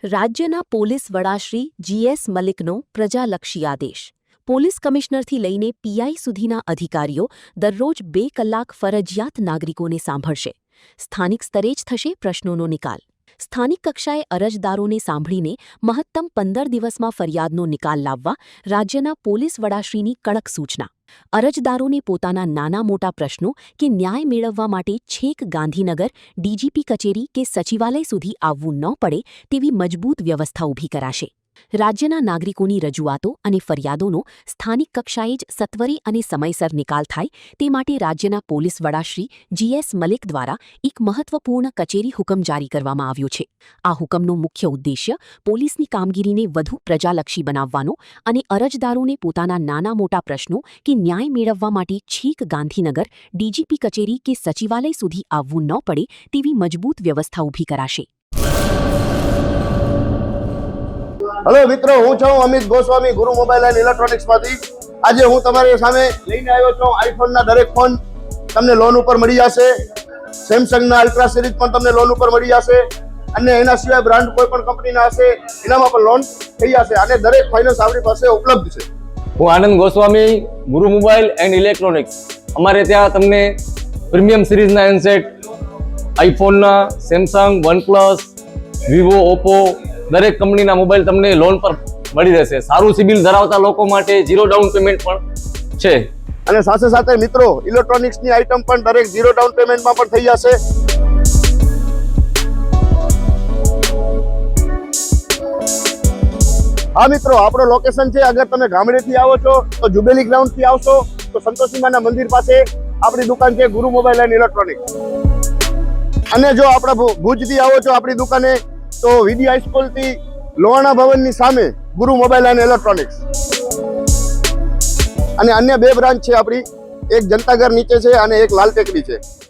રાજ્યના પોલીસ વડા શ્રી GS મલિકનો પ્રજાલક્ષી આદેશ. પોલીસ કમિશનરથી લઈને પીઆઈ સુધીના અધિકારીઓ દરરોજ 2 કલાક ફરજિયાત નાગરિકોને સાંભળશે. સ્થાનિક સ્તરે જ થશે પ્રશ્નોનો નિકાલ. સ્થાનિક કક્ષાએ અરજદારોને સાંભળીને મહત્તમ 15 દિવસમાં ફરિયાદનો નિકાલ લાવવા રાજ્યના પોલીસ વડાશ્રીની કડક સૂચના. અરજદારોને પોતાના નાના મોટા પ્રશ્નો કે ન્યાય મેળવવા માટે છેક ગાંધીનગર ડીજીપી કચેરી કે સચિવાલય સુધી આવવું ન પડે તેવી મજબૂત વ્યવસ્થા ઊભી કરાશે. રાજ્યના નાગરિકોની રજૂઆતો અને ફરિયાદોનો સ્થાનિક કક્ષાએ જ સત્વરે અને સમયસર નિકાલ થાય તે માટે રાજ્યના પોલીસ વડા શ્રી GS મલિક દ્વારા એક મહત્વપૂર્ણ કચેરી હુકમ જારી કરવામાં આવ્યો છે. આ હુકમનો મુખ્ય ઉદ્દેશ્ય પોલીસની કામગીરીને વધુ પ્રજાલક્ષી બનાવવાનો અને અરજદારોને પોતાના નાના મોટા પ્રશ્નો કે ન્યાય મેળવવા માટે છેક ગાંધીનગર ડીજીપી કચેરી કે સચિવાલય સુધી આવવું ન પડે તેવી મજબૂત વ્યવસ્થા ઊભી કરાશે. હેલો મિત્રો, હું છું અમિત ગોસ્વામી, ગુરુ મોબાઈલ એન્ડ ઇલેક્ટ્રોનિક્સમાંથી. આજે હું તમારી સામે લઈને આવ્યો છું આઈફોનના દરેક ફોન તમને લોન ઉપર મળી જશે. સેમસંગના અલ્ટ્રા સિરીઝ પણ તમને લોન ઉપર મળી જશે અને એના સિવાય બ્રાન્ડ કોઈ પણ કંપનીના હશે એનામાં પણ લોન થઈ જશે અને દરેક ફાઇનાન્સ આપણી પાસે ઉપલબ્ધ છે. હું આનંદ ગોસ્વામી, ગુરુ મોબાઈલ એન્ડ ઇલેક્ટ્રોનિક્સ. અમારે ત્યાં તમને પ્રીમિયમ સિરીઝના હેન્ડસેટ, આઈફોનના, સેમસંગ, વનપ્લસ, વિવો, ઓપ્પો દરેક કંપનીના મોબાઈલ તમને લોન પર મળી રહેશે. સારું સિબિલ ધરાવતા લોકો માટે 0 ડાઉન પેમેન્ટ પણ છે. અને સાથે સાથે મિત્રો ઇલેક્ટ્રોનિક્સની આઇટમ પણ દરેક 0 ડાઉન પેમેન્ટમાં પણ થઈ જશે. હા મિત્રો, આપણો લોકેશન છે, અગર તમે ગામડેથી આવો છો તો જુબેલી ગ્રાઉન્ડથી આવશો તો સંતોષીમાના મંદિર પાસે આપણી દુકાન છે ગુરુ મોબાઈલ એન્ડ ઇલેક્ટ્રોનિક્સ. અને જો આપણે ભુજથી આવો છો આપણી દુકાને તો વીડી હાઈસ્કૂલથી લોહાણા ભવનની સામે ગુરુ મોબાઈલ એન્ડ ઇલેક્ટ્રોનિક્સ. અને અન્ય 2 બ્રાન્ચ છે આપણી, એક જનતાગર નીચે છે અને એક લાલ ટેકરી છે.